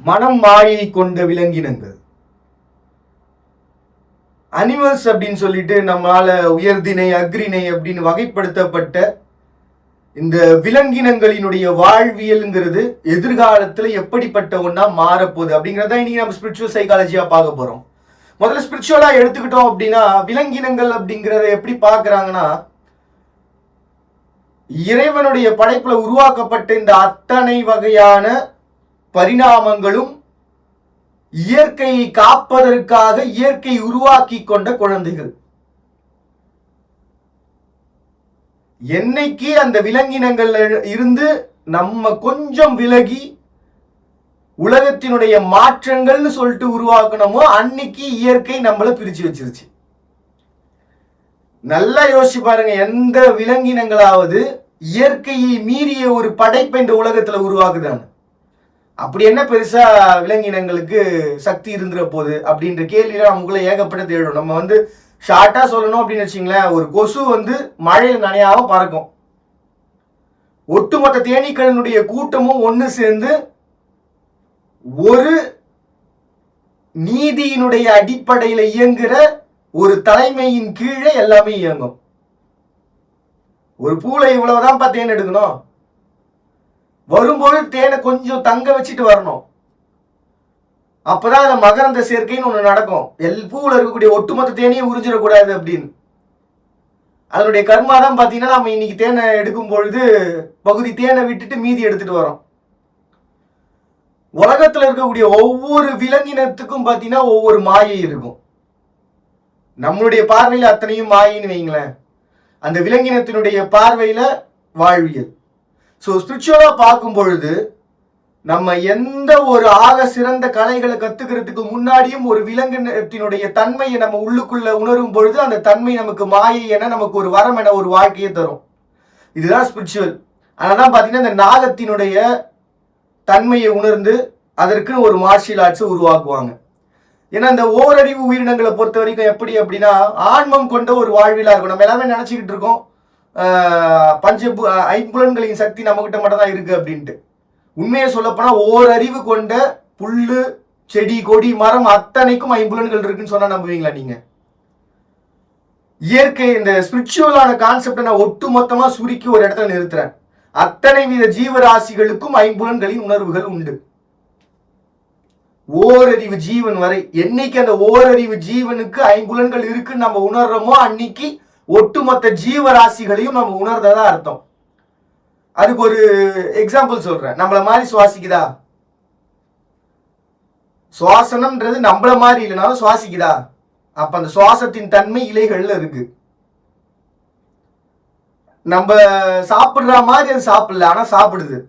மனம் மாயை கொண்ட விலங்கினங்கள் அனிமல்ஸ் அப்படின்னு சொல்லிட்டு நம்மளால உயர்திணை அக்ரிணை அப்படின்னு வகைப்படுத்தப்பட்ட இந்த விலங்கினங்களினுடைய வாழ்வியல்ங்கிறது எதிர்காலத்துல எப்படிப்பட்ட ஒன்னா மாறப்போகுது அப்படிங்கிறத இன்னைக்கு நம்ம ஸ்பிரிச்சுவல் சைக்காலஜியா பார்க்க போறோம். முதல்ல ஸ்பிரிச்சுவலா எடுத்துக்கிட்டோம் அப்படின்னா விலங்கினங்கள் அப்படிங்கிறத எப்படி பார்க்கறாங்கன்னா, இறைவனுடைய படைப்புல உருவாக்கப்பட்ட இந்த அத்தனை வகையான பரிணாமங்களும் இயற்கையை காப்பதற்காக இயற்கை உருவாக்கி கொண்ட குழந்தைகள். என்னைக்கு அந்த விலங்கினங்கள்ல இருந்து நம்ம கொஞ்சம் விலகி உலகத்தினுடைய மாற்றங்கள்னு சொல்லிட்டு உருவாக்கணுமோ அன்னைக்கு இயற்கை நம்மளை பிரிச்சு வச்சிருச்சு. நல்லா யோசிச்சு பாருங்க, எந்த விலங்கினங்களாவது இயற்கையை மீறிய ஒரு படைப்பை இந்த உலகத்துல உருவாக்குதான? அப்படி என்ன பெருசா விலங்கினங்களுக்கு சக்தி இருந்துற போகுது அப்படின்ற கேள்வியில நமக்குள்ள ஏகப்பட்ட தேடும். நம்ம ஷார்ட்டா சொல்லணும் அப்படின்னு வச்சுங்களேன், ஒரு கொசு மழையில் நனையாம பறக்கும். ஒட்டுமொத்த தேனீக்களினுடைய கூட்டமும் ஒன்று சேர்ந்து ஒரு நீதியினுடைய அடிப்படையில் இயங்குற ஒரு தலைமையின் கீழே எல்லாமே இயங்கும். ஒரு பூளை இவ்வளவுதான் தேன் எடுக்கணும், வரும்போது தேனை கொஞ்சம் தங்க வச்சுட்டு வரணும். அப்பதான் அந்த மகரந்த சேர்க்கைன்னு ஒண்ணு நடக்கும். பூவில் இருக்கக்கூடிய ஒட்டுமொத்த தேனையும் உறிஞ்சிடக்கூடாது அப்படின்னு. அதனுடைய கர்மா தான் பாத்தீங்கன்னா நம்ம இன்னைக்கு தேனை எடுக்கும் பொழுது பகுதி தேனை விட்டுட்டு மீதி எடுத்துட்டு வரோம். உலகத்துல இருக்கக்கூடிய ஒவ்வொரு விலங்கினத்துக்கும் பாத்தீங்கன்னா ஒவ்வொரு மாயை இருக்கும். நம்மளுடைய பார்வையில அத்தனையும் மாயின்னு வைங்களேன், அந்த விலங்கினத்தினுடைய பார்வையில வாழ்வியல். ஸோ ஸ்பிரிச்சுவலா பார்க்கும் பொழுது நம்ம எந்த ஒரு ஆக சிறந்த கலைகளை கத்துக்கிறதுக்கு முன்னாடியும் ஒரு விலங்கினத்தினுடைய தன்மையை நம்ம உள்ளுக்குள்ள உணரும் பொழுது அந்த தன்மை நமக்கு மாயை என நமக்கு ஒரு வரம் என ஒரு வாழ்க்கையை தரும். இதுதான் ஸ்பிரிச்சுவல். அதனால பார்த்தீங்கன்னா இந்த நாகத்தினுடைய தன்மையை உணர்ந்து அதற்குன்னு ஒரு மார்ஷியல் ஆர்ட்ஸை உருவாக்குவாங்க. ஏன்னா இந்த ஓரறிவு உயிரினங்களை பொறுத்த வரைக்கும் எப்படி அப்படின்னா ஆன்மம் கொண்ட ஒரு வாழ்வியலா இருக்கும். நம்ம எல்லாமே நினைச்சுக்கிட்டு இருக்கோம் ஐம்புலன்களின் சக்தி நம்மகிட்ட மட்டும் தான் இருக்கு அப்படின்ட்டு. உண்மையை சொல்லப்போனா ஓரறிவு கொண்ட புல்லு செடி கொடி மரம் அத்தனைக்கும் ஐம்புலன்கள் இருக்குன்னு சொன்னா நம்புவீங்களா நீங்க? இயற்கை இந்த ஸ்பிரிச்சுவலான கான்செப்டை நான் ஒட்டு மொத்தமா சுருக்கி ஒரு இடத்துல நிறுத்துறேன். அத்தனை வித ஜீவராசிகளுக்கும் ஐம்புலன்களின் உணர்வுகள் உண்டு. ஓரறிவு ஜீவன் வரை என்னைக்கு அந்த ஓரறிவு ஜீவனுக்கு ஐம்புலன்கள் இருக்குன்னு நம்ம உணர்றோமோ அன்னைக்கு ஒட்டுமொத்த ஜீவராசிகளையும் நம்ம உணர்றதா அர்த்தம். அதுக்கு ஒரு எக்ஸாம்பிள் சொல்றேன். நம்மள மாதிரி சுவாசிக்குதா? சுவாசனம்ன்றது நம்மள மாதிரி இல்லைனாலும் சுவாசிக்குதா? அப்ப அந்த சுவாசத்தின் தன்மை இலைகள்ல இருக்கு. நம்ம சாப்பிடுற மாதிரி அது சாப்பிடல, ஆனா சாப்பிடுது.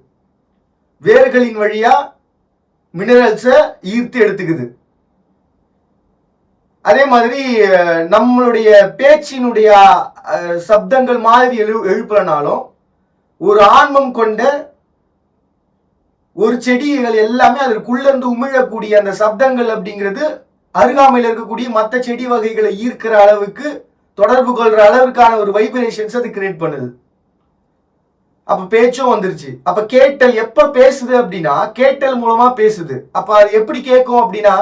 வேர்களின் வழியா மினரல்ஸை ஈர்த்து எடுத்துக்குது. அதே மாதிரி நம்மளுடைய பேச்சினுடைய சப்தங்கள் மாதிரி எழுப்பலனாலும் ஒரு ஆன்மம் கொண்ட ஒரு செடிகள் எல்லாமே அதற்குள்ள இருந்து உமிழக்கூடிய அந்த சப்தங்கள் அப்படிங்கிறது அருகாமையில் இருக்கக்கூடிய மற்ற செடி வகைகளை ஈர்க்கிற அளவுக்கு தொடர்பு கொள்ற அளவுக்கான ஒரு வைப்ரேஷன்ஸ் அது கிரியேட் பண்ணுது. அப்ப பேச்சும் வந்துருச்சு. அப்ப கேட்டல் எப்ப பேசுது அப்படின்னா கேட்டல் மூலமா பேசுது. அப்ப அது எப்படி கேட்கும் அப்படின்னா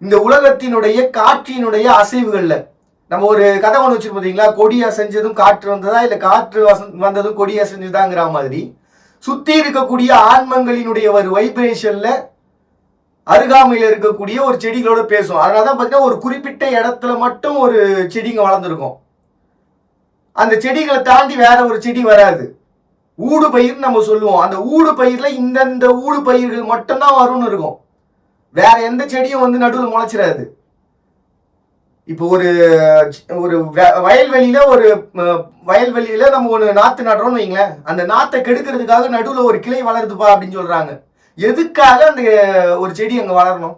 இந்த உலகத்தினுடைய காற்றினுடைய அசைவுகள்ல நம்ம ஒரு கதை ஒன்று வச்சிருப்போம் பார்த்தீங்களா, கொடி அசைஞ்சதும் காற்று வந்ததா இல்லை காற்று வந்ததும் கொடி அசைஞ்சதாங்கிற மாதிரி சுத்தி இருக்கக்கூடிய ஆன்மங்களினுடைய ஒரு வைப்ரேஷன்ல அருகாமையில் இருக்கக்கூடிய ஒரு செடிகளோட பேசும். அதனாலதான் பார்த்தீங்கன்னா ஒரு குறிப்பிட்ட இடத்துல மட்டும் ஒரு செடிங்க வளர்ந்துருக்கும். அந்த செடிகளை தாண்டி வேற ஒரு செடி வராது. ஊடு பயிர் நம்ம சொல்லுவோம். அந்த ஊடு பயிர்ல இந்தந்த ஊடு பயிர்கள் மட்டும்தான் வரும்னு இருக்கும். வேற எந்த செடியும் நடுவில் முளைச்சிடாது. இப்போ ஒரு வயல்வெளியில நம்ம ஒரு நாத்து நடுறோம்னு வைங்களேன், அந்த நாத்தை கெடுக்கிறதுக்காக நடுவில் ஒரு கிளை வளருதுப்பா அப்படின்னு சொல்றாங்க. எதுக்காக அந்த ஒரு செடி அங்க வளரணும்?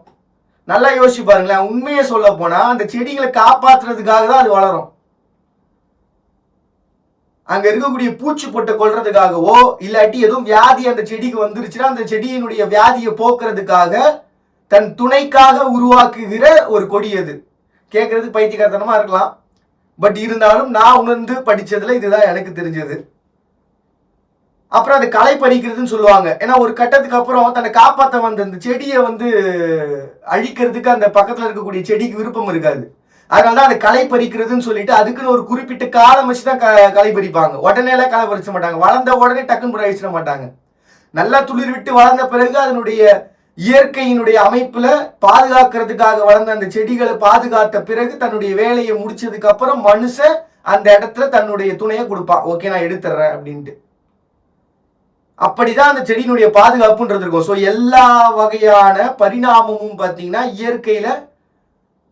நல்லா யோசிச்சு பாருங்களேன். உண்மையை சொல்ல போனா அந்த செடிகளை காப்பாற்றுறதுக்காக தான் அது வளரும். அங்க இருக்கக்கூடிய பூச்சி பொட்டை கொள்றதுக்காகவோ இல்லாட்டி எதுவும் வியாதி அந்த செடிக்கு வந்துருச்சுன்னா அந்த செடியினுடைய வியாதியை போக்குறதுக்காக தன் துணைக்காக உருவாக்குகிற ஒரு கொடி அது. கேட்கறது பைத்தியக்காரத்தனமா இருக்கலாம், பட் இருந்தாலும் நான் உணர்ந்து படிச்சதுல இதுதான் எனக்கு தெரிஞ்சது. அப்புறம் அது களை பறிக்கிறதுன்னு சொல்லுவாங்க. ஏன்னா ஒரு கட்டத்துக்கு அப்புறம் தன்னை காப்பாற்ற வந்த அந்த செடியை அழிக்கிறதுக்கு அந்த பக்கத்துல இருக்கக்கூடிய செடிக்கு விருப்பம் இருக்காது. அதனாலதான் அதை களை பறிக்கிறதுன்னு சொல்லிட்டு அதுக்குன்னு ஒரு குறிப்பிட்ட காலம் வச்சுதான் களை பறிப்பாங்க. உடனே எல்லாம் களை பறிச்ச மாட்டாங்க. வளர்ந்த உடனே டக்குன்னு பறிச்சிட மாட்டாங்க. நல்லா துளிர் விட்டு வளர்ந்த பிறகு அதனுடைய இயற்கையினுடைய அமைப்புல பாதுகாக்கிறதுக்காக வளர்ந்த அந்த செடிகளை பாதுகாத்த பிறகு தன்னுடைய வேலையை முடிச்சதுக்கு அப்புறம் மனுஷன் அந்த இடத்துல தன்னுடைய துணையை கொடுப்பான். ஓகே, நான் எடுத்துறேன் அப்படின்ட்டு. அப்படிதான் அந்த செடியினுடைய பாதுகாப்புன்றது இருக்கும். ஸோ எல்லா வகையான பரிணாமமும் பார்த்தீங்கன்னா இயற்கையில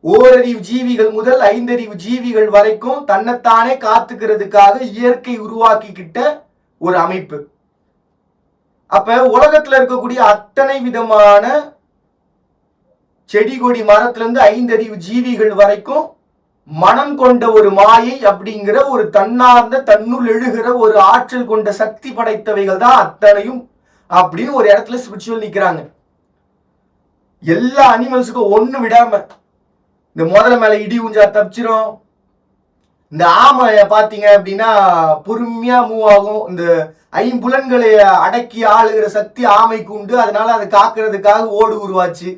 ஓரறிவு ஜீவிகள் முதல் 5 அறிவு ஜீவிகள் வரைக்கும் தன்னைத்தானே காத்துக்கிறதுக்காக இயற்கை உருவாக்கிக்கிட்ட ஒரு அமைப்பு. அப்ப உலகத்துல இருக்கக்கூடிய அத்தனை விதமான செடி கொடி மரத்துல இருந்து 5 அறிவு ஜீவிகள் வரைக்கும் மனம் கொண்ட ஒரு மாயை அப்படிங்கிற ஒரு தன்னார்ந்த தன்னுள் எழுகிற ஒரு ஆற்றல் கொண்ட சக்தி படைத்தவைகள் தான் அத்தனையும் அப்படின்னு ஒரு இடத்துல ஸ்பிரிச்சுவல் நிக்கிறாங்க. எல்லா அனிமல்ஸுக்கும் ஒண்ணு விடாம இந்த முதல்ல மேல இடி ஊஞ்சா தப்பிச்சிரும். இந்த ஆமை பாத்தீங்க அப்படின்னா பொறுமையா மூவ் ஆகும். இந்த 5 புலன்களை அடக்கி ஆளுகிற சக்தி ஆமைக்கு உண்டு. அதனால அதை காக்கிறதுக்காக ஓடு உருவாச்சு.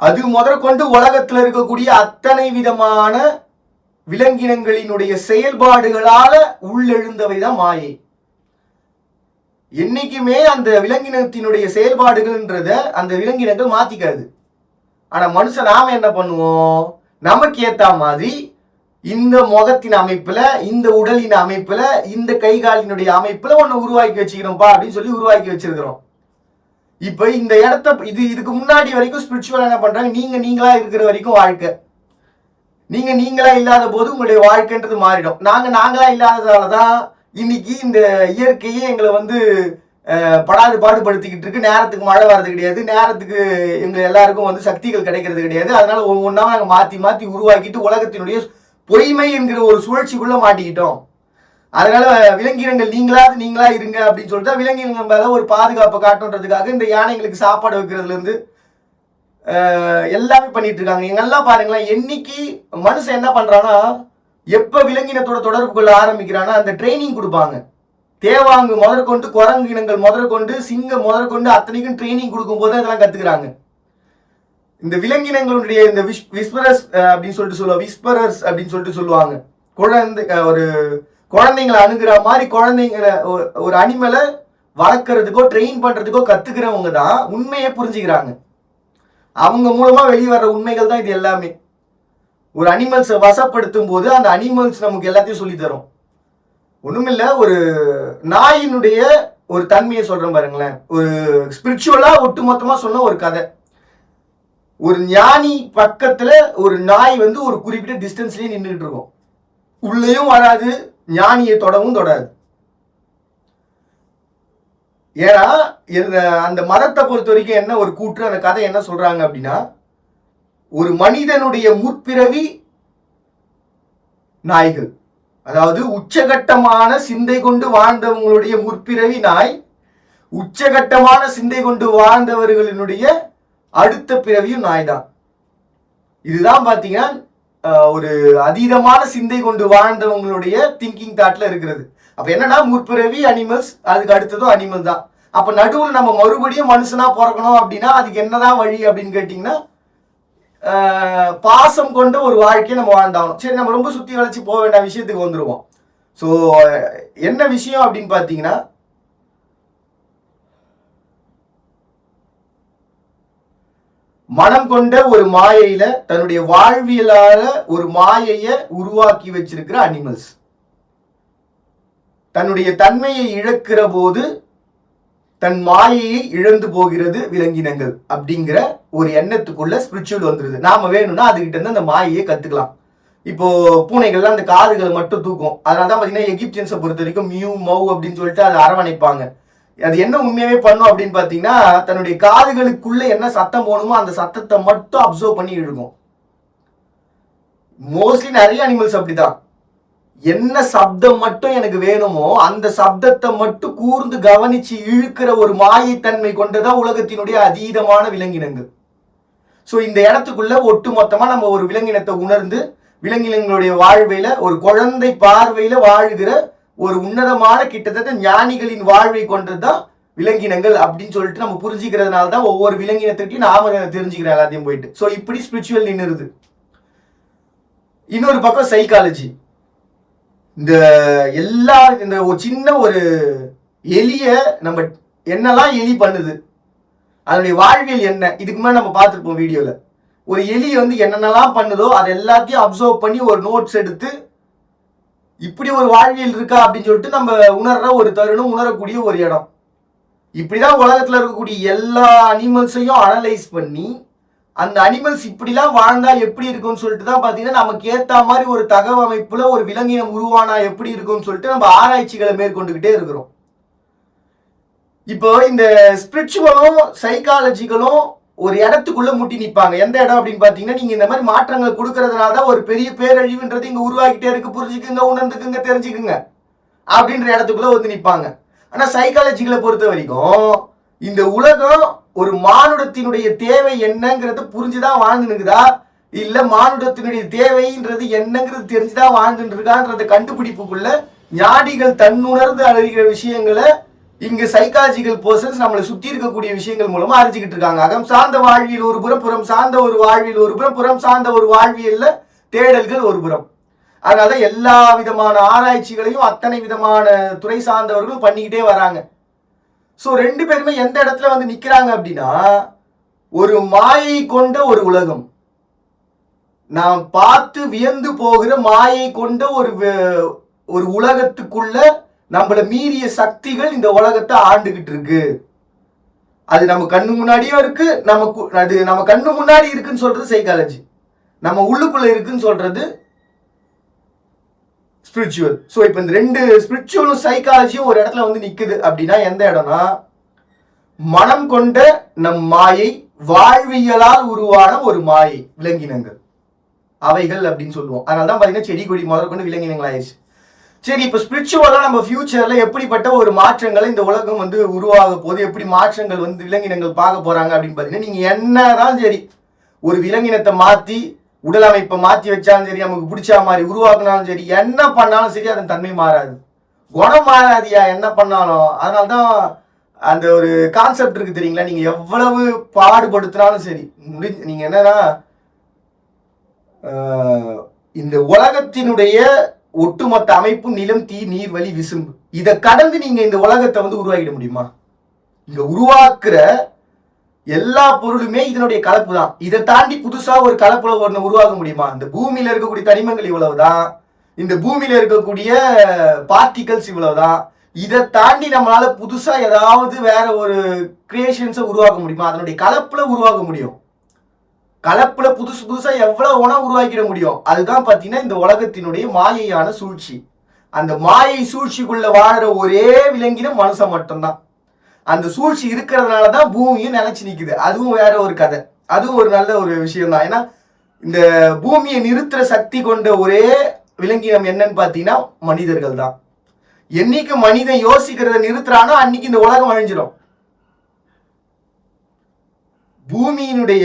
அது முதற்கொண்டு உலகத்தில் இருக்கக்கூடிய அத்தனை விதமான விலங்கினங்களினுடைய செயல்பாடுகளால உள்ளெழுந்தவைதான் மாயை. என்னைக்குமே அந்த விலங்கினத்தினுடைய செயல்பாடுகள்ன்றத அந்த விலங்கினங்கள் மாத்திக்காது. ஆனா மனுஷன் நாம என்ன பண்ணுவோம், நமக்கு ஏத்த மாதிரி இந்த முகத்தின் அமைப்புல, இந்த உடலின் அமைப்புல, இந்த கைகாலினுடைய அமைப்புல ஒன்னு உருவாக்கி வச்சுக்கிறோம்ப்பா அப்படின்னு சொல்லி உருவாக்கி வச்சிருக்கிறோம். இப்ப இந்த இடத்த இதுக்கு முன்னாடி வரைக்கும் ஸ்பிரிச்சுவல் என்ன பண்றாங்க, நீங்களா இருக்கிற வரைக்கும் வாழ்க்கை, நீங்களா இல்லாத போது உங்களுடைய வாழ்க்கைன்றது மாறிடும். நாங்களா இல்லாததாலதான் இன்னைக்கு இந்த இயற்கையே எங்களை படாது பாடுபடுத்திக்கிட்டு இருக்கு. நேரத்துக்கு மழை வர்றது கிடையாது, நேரத்துக்கு எங்க எல்லாருக்கும் சக்திகள் கிடைக்கிறது கிடையாது. அதனால ஒவ்வொன்றா நாங்க மாத்தி மாத்தி உருவாக்கிட்டு உலகத்தினுடைய பொய்மை என்கிற ஒரு சுழற்சிக்குள்ள மாட்டிக்கிட்டோம். அதனால விலங்கினங்கள் நீங்களா இருங்க அப்படின்னு சொல்லிட்டு விலங்கினங்கள் மேல ஒரு பாதுகாப்பை காட்டுன்றதுக்காக இந்த யானைங்களுக்கு சாப்பாடு வைக்கிறதுல இருந்து எல்லாமே பண்ணிட்டு இருக்காங்க. எங்கெல்லாம் பாருங்களேன், என்னைக்கு மனுஷன் என்ன பண்றான்னா, எப்ப விலங்கினத்தோட தொடர்பு கொள்ள ஆரம்பிக்கிறான்னா அந்த ட்ரைனிங் கொடுப்பாங்க. தேவாங்கு முதற்கொண்டு, குரங்கு இனங்கள் முதற்கொண்டு, சிங்கம் முதற்கொண்டு அத்தனைக்கும் ட்ரைனிங் கொடுக்கும் போது அதெல்லாம் கத்துக்கிறாங்க. இந்த விலங்கினங்களுடைய இந்த விஸ்பரஸ் அப்படின்னு சொல்லிட்டு சொல்லுவாங்க. ஒரு குழந்தைங்களை அணுகிற மாதிரி குழந்தைங்களை ஒரு அனிமலை வளர்க்கறதுக்கோ ட்ரெயின் பண்றதுக்கோ கத்துக்கிறவங்க தான் உண்மையை புரிஞ்சுக்கிறாங்க. அவங்க மூலமா வெளியே வர்ற உண்மைகள் தான் இது எல்லாமே. ஒரு அனிமல்ஸை வசப்படுத்தும் போது அந்த அனிமல்ஸ் நமக்கு எல்லாத்தையும் சொல்லி தரும். ஒண்ணுமில்ல, ஒரு நாயினுடைய ஒரு தன்மையை சொல்றேன் பாருங்களேன். ஒரு ஸ்பிரிச்சுவலா ஒட்டுமொத்தமா சொன்ன ஒரு கதை. ஒரு ஞானி பக்கத்துல ஒரு நாய் ஒரு குறிப்பிட்ட டிஸ்டன்ஸ்லயே நின்றுட்டு இருக்கும். உள்ளேயும் வராது, ஞானியை தொடவும் தொடாது. ஏன்னா அந்த மதத்தை பொறுத்த வரைக்கும் என்ன ஒரு கூற்று, அந்த கதை என்ன சொல்றாங்க அப்படின்னா, ஒரு மனிதனுடைய முற்பிறவி நாய்கள், அதாவது உச்சகட்டமான சிந்தை கொண்டு வாழ்ந்தவங்களுடைய முற்பிறவி நாய், உச்சகட்டமான சிந்தை கொண்டு வாழ்ந்தவர்களினுடைய அடுத்த பிறவியும் நாய் தான். இதுதான் பாத்தீங்கன்னா ஒரு அதீதமான சிந்தை கொண்டு வாழ்ந்தவங்களுடைய திங்கிங் தாட்ல இருக்கிறது. அப்ப என்னன்னா முற்பிறவி அனிமல்ஸ், அதுக்கு அடுத்ததும் அனிமல் தான். அப்ப நடுவில் நம்ம மறுபடியும் மனுஷனா பிறக்கணும் அப்படின்னா அதுக்கு என்னதான் வழி அப்படின்னு கேட்டீங்கன்னா, பாசம் கொண்ட ஒரு வாழ்க்கையை நம்ம வாழ்ந்தாகணும். சரி, நம்ம ரொம்ப சுத்தி வளைச்சு போக வேண்டிய விஷயத்துக்கு வந்துருவோம். ஸோ என்ன விஷயம் அப்படின்னு பார்த்தீங்கன்னா, மனம் கொண்ட ஒரு மாயையில தன்னுடைய வாழ்வியலால ஒரு மாயையை உருவாக்கி வச்சிருக்கிற அனிமல்ஸ், தன்னுடைய தன்மையை இழக்கிற போது தன் மாயையை இழந்து போகிறது விலங்கினங்கள் அப்படிங்கிற ஒரு எண்ணத்துக்குள்ள ஸ்பிரிச்சுவல் வந்துருது. நாம வேணும்னா அதுகிட்ட இருந்து அந்த மாயையை கத்துக்கலாம். இப்போ பூனைகள்லாம் அந்த காதுகளை மட்டும் தூக்கும். அதனாலதான் பாத்தீங்கன்னா எகிப்தியன்ஸை பொறுத்த வரைக்கும் மியூ மவு அப்படின்னு சொல்லிட்டு அதை அரவணைப்பாங்க. அது என்ன உண்மையாவே பண்ணும் அப்படின்னு பாத்தீங்கன்னா, தன்னுடைய காதுகளுக்குள்ள என்ன சத்தம் போகணுமோ அந்த சத்தத்தை மட்டும் அப்சர்வ் பண்ணி இழுக்கும். மோஸ்ட்லி நிறைய அனிமல்ஸ் அப்படிதான். என்ன சப்தம் மட்டும் எனக்கு வேணுமோ அந்த சப்தத்தை மட்டும் கூர்ந்து கவனிச்சு இழுக்கிற ஒரு மாயைத்தன்மை கொண்டதான் உலகத்தினுடைய அதீதமான விலங்கினங்கள். ஸோ இந்த இடத்துக்குள்ள ஒட்டு மொத்தமா நம்ம ஒரு விலங்கினத்தை உணர்ந்து விலங்கினங்களுடைய வாழ்வையில ஒரு குழந்தை பார்வையில வாழ்கிற ஒரு உன்னதமான கிட்டத்தட்ட ஞானிகளின் வாழ்வை கொண்டதுதான் விலங்கினங்கள் அப்படின்னு சொல்லிட்டு நம்ம புரிஞ்சுக்கிறதுனால தான் ஒவ்வொரு விலங்கினத்துக்கிட்டையும் நாம தெரிஞ்சுக்கிறோம் எல்லாத்தையும் போயிட்டு. ஸோ இப்படி ஸ்பிரிச்சுவல் நின்னுருது. இன்னொரு பக்கம் சைக்காலஜி. இந்த ஒரு சின்ன ஒரு எலிய நம்ம என்னெல்லாம் எலி பண்ணுது, அதனுடைய வாழ்வியல் என்ன, இதுக்கு மேலே நம்ம பார்த்துருப்போம் வீடியோல. ஒரு எலி வந்து என்னென்னலாம் பண்ணுதோ அதை எல்லாத்தையும் அப்சர்வ் பண்ணி ஒரு நோட்ஸ் எடுத்து இப்படி ஒரு வாழ்வியல் இருக்கா அப்படின்னு சொல்லிட்டு நம்ம உணர்ற ஒரு தருணம், உணரக்கூடிய ஒரு இடம். இப்படிதான் உலகத்துல இருக்கக்கூடிய எல்லா அனிமல்ஸையும் அனலைஸ் பண்ணி அந்த அனிமல்ஸ் இப்படிலாம் வாழ்ந்தா எப்படி இருக்கும்னு சொல்லிட்டு தான் பார்த்தீங்கன்னா நமக்கு ஏற்ற மாதிரி ஒரு தகவமைப்புல ஒரு விலங்கினம் உருவானா எப்படி இருக்கும்னு சொல்லிட்டு நம்ம ஆராய்ச்சிகளை மேற்கொண்டுகிட்டே இருக்கிறோம். இப்போ இந்த ஸ்பிரிச்சுவலும் சைக்காலஜிகளும் ஒரு இடத்துக்குள்ள முட்டி நிற்பாங்க. எந்த இடம் அப்படின்னு பார்த்தீங்கன்னா, நீங்க இந்த மாதிரி மாற்றங்கள் கொடுக்கறதுனால தான் ஒரு பெரிய பேரழிவுன்றது இங்க உருவாக்கிட்டே இருக்கு, புரிஞ்சுக்குங்க, உணர்ந்துக்குங்க, தெரிஞ்சுக்குங்க அப்படின்ற இடத்துக்குள்ள வந்து நிற்பாங்க. ஆனா சைக்காலஜிகளை பொறுத்த வரைக்கும் இந்த உலகம் ஒரு மானுடத்தினுடைய தேவை என்னங்கிறது புரிஞ்சுதான் வாழ்ந்துனுக்குதா, இல்ல மானுடத்தினுடைய தேவைன்றது என்னங்கிறது தெரிஞ்சுதான் வாழ்ந்துட்டு இருக்கான்றத கண்டுபிடிப்புக்குள்ள ஞானிகள் தன்னுணர்ந்து அறிகிற விஷயங்களை இங்க சைக்காலஜிக்கல் பர்சன்ஸ் நம்மளை சுத்தி இருக்கக்கூடிய விஷயங்கள் மூலமா அறிஞ்சுக்கிட்டு இருக்காங்க. அகம் சார்ந்த வாழ்வியல் ஒரு புறம், புறம் சார்ந்த ஒரு வாழ்வியல் ஒரு புறம், புறம் சார்ந்த ஒரு வாழ்வியல்ல தேடல்கள் ஒரு புறம். அதனால எல்லா விதமான ஆராய்ச்சிகளையும் அத்தனை விதமான துறை சார்ந்தவர்களும் பண்ணிக்கிட்டே வராங்க. ஸோ ரெண்டு பேருமே எந்த இடத்துல வந்து நிக்கிறாங்க அப்படின்னா, ஒரு மாயை கொண்ட ஒரு உலகம், நாம் பார்த்து வியந்து போகிற மாயை கொண்ட ஒரு உலகத்துக்குள்ள நம்மள மீறிய சக்திகள் இந்த உலகத்தை ஆண்டுகிட்டு இருக்கு. அது நம்ம கண்ணு முன்னாடியும் இருக்கு, அது நம்ம கண்ணு முன்னாடி இருக்குன்னு சொல்றது சைக்காலஜி, நம்ம உள்ளுக்குள்ள இருக்குன்னு சொல்றது ஸ்பிரிச்சுவல். ஸோ இப்போ இந்த ரெண்டு ஸ்பிரிச்சுவலும் சைக்காலஜியும் ஒரு இடத்துல வந்து நிக்குது அப்படின்னா எந்த இடம்னா, மனம் கொண்ட நம் மாயை, வாழ்வியலால் உருவான ஒரு மாயை விலங்கினங்கள் அவைகள் அப்படின்னு சொல்லுவோம். அதனால தான் பார்த்தீங்கன்னா செடி கொடி முதல் கொண்டு விலங்கினங்கள் ஆயிடுச்சு. சரி, இப்போ ஸ்பிரிச்சுவலாக நம்ம ஃபியூச்சர்ல எப்படிப்பட்ட ஒரு மாற்றங்களை இந்த உலகம் வந்து உருவாக போது, எப்படி மாற்றங்கள் வந்து விலங்கினங்கள் பார்க்க போறாங்க அப்படின்னு பார்த்தீங்கன்னா, நீங்க என்னதான் சரி ஒரு விலங்கினத்தை மாற்றி உடல் அமைப்பை மாற்றி வச்சாலும் சரி, நமக்கு பிடிச்ச மாதிரி உருவாக்குனாலும் சரி, என்ன பண்ணாலும் சரி அதன் தன்மை மாறாது, குணம் மாறாதியா என்ன பண்ணாலும். அதனால்தான் அந்த ஒரு கான்செப்ட் இருக்கு தெரியுங்களா, நீங்க எவ்வளவு பாடுபடுத்தினாலும் சரி நீங்க என்னன்னா இந்த உலகத்தினுடைய ஒட்டுமொத்த அமைப்பு நிலம், தீ, நீர், வழி, விசும்பு, இதை கடந்து நீங்க இந்த உலகத்தை வந்து உருவாக்கிட முடியுமா? இங்க உருவாக்குற எல்லா பொருளுமே இதனுடைய கலப்பு தான். இதை தாண்டி புதுசா ஒரு கலப்புல ஒன்று உருவாக்க முடியுமா? இந்த பூமியில இருக்கக்கூடிய தனிமங்கள் இவ்வளவுதான், இந்த பூமியில இருக்கக்கூடிய பார்ட்டிகல்ஸ் இவ்வளவுதான். இதை தாண்டி நம்மளால புதுசா ஏதாவது வேற ஒரு கிரியேஷன்ஸை உருவாக்க முடியுமா? அதனுடைய கலப்புல உருவாக்க முடியும். கலப்புல புதுசு புதுசா எவ்வளவு வேணா உருவாக்கிட முடியும். அதுதான் பாத்தீங்கன்னா இந்த உலகத்தினுடைய மாயையான சூழ்ச்சி. அந்த மாயை சூழ்ச்சிக்குள்ள வாழற ஒரே விலங்கினம் மனுஷன் மட்டும்தான். அந்த சூழ்ச்சி இருக்கிறதுனாலதான் பூமியும் நிலைச்சு நிக்குது. அதுவும் வேற ஒரு கதை, அதுவும் ஒரு நல்ல ஒரு விஷயம் தான். ஏன்னா இந்த பூமியை நிறுத்துற சக்தி கொண்ட ஒரே விலங்கினம் என்னன்னு பாத்தீங்கன்னா மனிதர்கள் தான். என்னைக்கு மனிதன் யோசிக்கிறத நிறுத்துறானோ அன்னைக்கு இந்த உலகம் அழிஞ்சிடும். பூமியினுடைய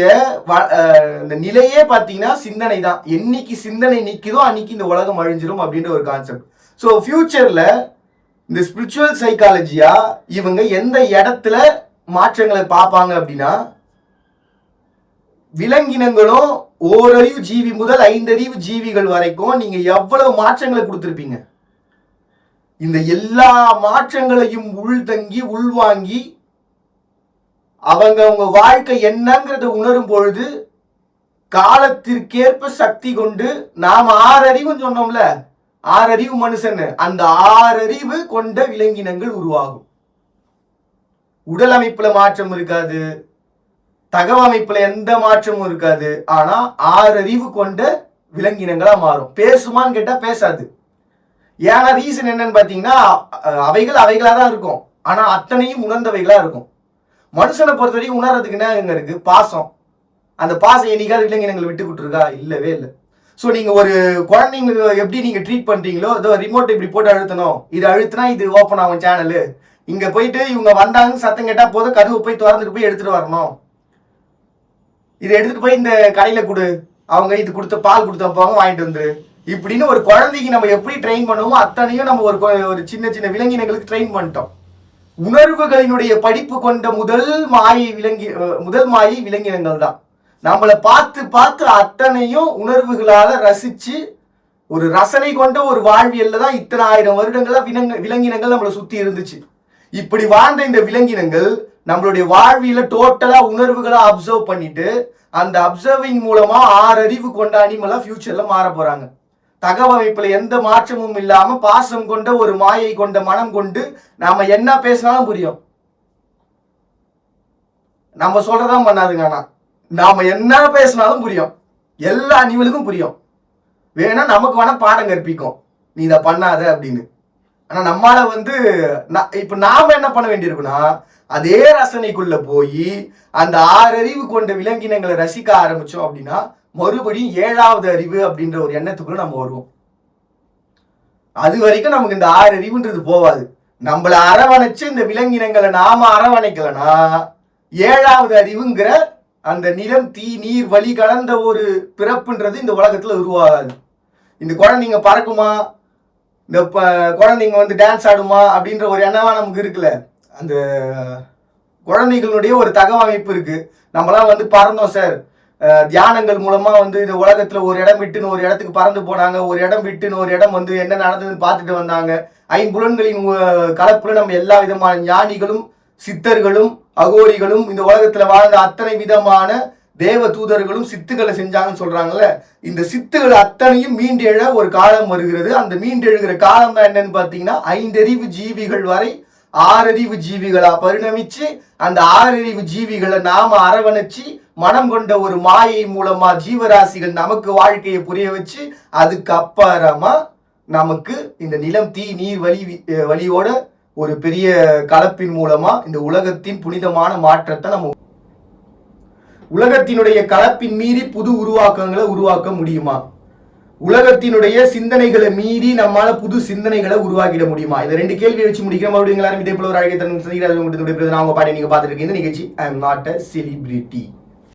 இந்த நிலையே பார்த்தீங்கன்னா சிந்தனை தான். என்னைக்கு சிந்தனை நிற்குதோ அன்னைக்கு இந்த உலகம் அழிஞ்சிடும் அப்படின்ற ஒரு கான்செப்ட். ஸோ ஃபியூச்சர்ல இந்த ஸ்பிரிச்சுவல் சைக்காலஜியா இவங்க எந்த இடத்துல மாற்றங்களை பார்ப்பாங்க அப்படின்னா, விலங்கினங்களும் ஓரறிவு ஜீவி முதல் 5 அறிவு ஜீவிகள் வரைக்கும் நீங்க எவ்வளவு மாற்றங்களை கொடுத்துருப்பீங்க, இந்த எல்லா மாற்றங்களையும் உள்தங்கி உள்வாங்கி அவங்க வாழ்க்கை என்னங்கிறத உணரும் பொழுது காலத்திற்கேற்ப சக்தி கொண்டு நாம் 6 அறிவு சொன்னோம்ல, 6 அறிவு மனுஷன், அந்த 6 அறிவு கொண்ட விலங்கினங்கள் உருவாகும். உடல் அமைப்புல மாற்றம் இருக்காது, தகவமைப்புல எந்த மாற்றமும் இருக்காது. ஆனா 6 அறிவு கொண்ட விலங்கினங்களா மாறும். பேசுமான்னு கேட்டா பேசாது. ஏன்னா ரீசன் என்னன்னு பாத்தீங்கன்னா, அவைகள் அவைகளாதான் இருக்கும், ஆனா அத்தனையும் உணர்ந்தவைகளா இருக்கும். மனுஷனை பொறுத்த வரைக்கும் உணர்றதுக்கு என்ன இருக்கு? பாசம். அந்த பாசம் என்னைக்காவது விலங்கினங்களை விட்டு கொடுத்துருக்கா? இல்லவே இல்லை. ஸோ நீங்க ஒரு குழந்தைங்க எப்படி நீங்க ட்ரீட் பண்றீங்களோ, அதோ ரிமோட் இப்படி போட்டு அழுத்தணும், இது அழுத்தினா இது ஓப்பன் ஆகும் சேனலு, இங்க போயிட்டு இவங்க வந்தாங்க சத்தம் கேட்டா போதும் கதவு போய் திறந்துட்டு போய் எடுத்துட்டு வரணும், இதை எடுத்துட்டு போய் இந்த கடையில கொடு, அவங்க இது கொடுத்த பால் கொடுத்த போங்க வாங்கிட்டு வந்துரு, இப்படின்னு ஒரு குழந்தைக்கு நம்ம எப்படி ட்ரெயின் பண்ணுவோமோ அத்தனையும் நம்ம ஒரு சின்ன சின்ன விலங்கினங்களுக்கு ட்ரெயின் பண்ணிட்டோம். உணர்வுகளினுடைய படிப்பு கொண்ட முதல் மாயை விலங்கினங்கள் தான். நம்மளை பார்த்து பார்த்து அத்தனையும் உணர்வுகளால ரசிச்சு ஒரு ரசனை கொண்ட ஒரு வாழ்வியல்ல தான் இத்தனை 1000 வருடங்களா விலங்கினங்கள் நம்மளை சுத்தி இருந்துச்சு. இப்படி வாழ்ந்த இந்த விலங்கினங்கள் நம்மளுடைய வாழ்வியல டோட்டலா உணர்வுகளா அப்சர்வ் பண்ணிட்டு அந்த அப்சர்விங் மூலமா 6 அறிவு கொண்ட அனிமலா ஃபியூச்சர்ல மாற போறாங்க. தகவமைப்புல எந்த மாற்றமும் இல்லாம பாசம் கொண்ட ஒரு மாயை கொண்ட மனம் கொண்டு நாம என்ன பேசினாலும் புரியும். நம்ம சொல்றதான் பண்ணாதுங்க. ஆனா நாம என்ன பேசினாலும் புரியும், எல்லா அனிமலுக்கும் புரியும். வேணா நமக்கு வேணா பாடம் கற்பிக்கும், நீ இதை பண்ணாத அப்படின்னு. ஆனா நம்மளால இப்ப நாம என்ன பண்ண வேண்டியிருக்குன்னா அதே ரசனைக்குள்ள போய் அந்த 6 அறிவு கொண்ட விலங்கினங்களை ரசிக்க ஆரம்பிச்சோம் அப்படின்னா மறுபடியும் 7வது அறிவு அப்படின்ற ஒரு எண்ணத்துக்குள்ள நம்ம வருவோம். அது வரைக்கும் நமக்கு இந்த 6 அறிவுன்றது போவாது. நம்மளை அரவணைச்சு இந்த விலங்கினங்களை நாம அரவணைக்கலன்னா 7வது அறிவுங்கிற அந்த நிலம் தீ நீர் வழி கலந்த ஒரு பிறப்புன்றது இந்த உலகத்துல உருவாகாது. இந்த குழந்தைங்க பறக்குமா, இந்த குழந்தைங்க டான்ஸ் ஆடுமா அப்படின்ற ஒரு எண்ணமா நமக்கு இருக்குல்ல. அந்த குழந்தைகளுடைய ஒரு தகவமைப்பு இருக்கு. நம்மளாம் பறந்தோம் சார், தியானங்கள் மூலமா இந்த உலகத்துல ஒரு இடம் விட்டுன்னு ஒரு இடத்துக்கு பறந்து போனாங்க, ஒரு இடம் விட்டுன்னு ஒரு இடம் என்ன நடந்ததுன்னு பார்த்துட்டு வந்தாங்க. 5 புலன்களின் கலப்புல நம்ம எல்லா விதமான ஞானிகளும் சித்தர்களும் அகோரிகளும் இந்த உலகத்துல வாழ்ந்த அத்தனை விதமான தேவ தூதர்களும் சித்துக்களை செஞ்சாங்கன்னு சொல்றாங்கல்ல. இந்த சித்துகள் அத்தனையும் மீண்டெழ ஒரு காலம் வருகிறது. அந்த மீண்டெழுகிற காலம் தான் என்னன்னு பாத்தீங்கன்னா 5 அறிவு ஜீவிகள் வரை 6 அறிவு ஜீவிகளா பரிணமிச்சு அந்த 6 அறிவு ஜீவிகளை நாம அரவணைச்சு மனம் கொண்ட ஒரு மாயை மூலமா ஜீவராசிகள் நமக்கு வாழ்க்கையை புரிய வச்சு அதுக்கப்புறமா நமக்கு இந்த நிலம் தீ நீர் வழியோட ஒரு பெரிய கலப்பின் மூலமா இந்த உலகத்தின் புனிதமான மாற்றத்தை நம்ம உலகத்தினுடைய கலப்பின் மீறி புது உருவாக்கங்களை உருவாக்க முடியுமா? உலகத்தினுடைய சிந்தனைகளை மீறி நம்மால புது சிந்தனைகளை உருவாக்கிட முடியுமா? இந்த 2 கேள்வியை வச்சு முடிக்கிற மறுபடியும் எல்லாரும் இதே போல ஒரு அழகை தன் நான் உங்க பாடி நீங்க பார்த்துட்டு இருக்கீங்க. இந்த நிகழ்ச்சி I am not a celebrity.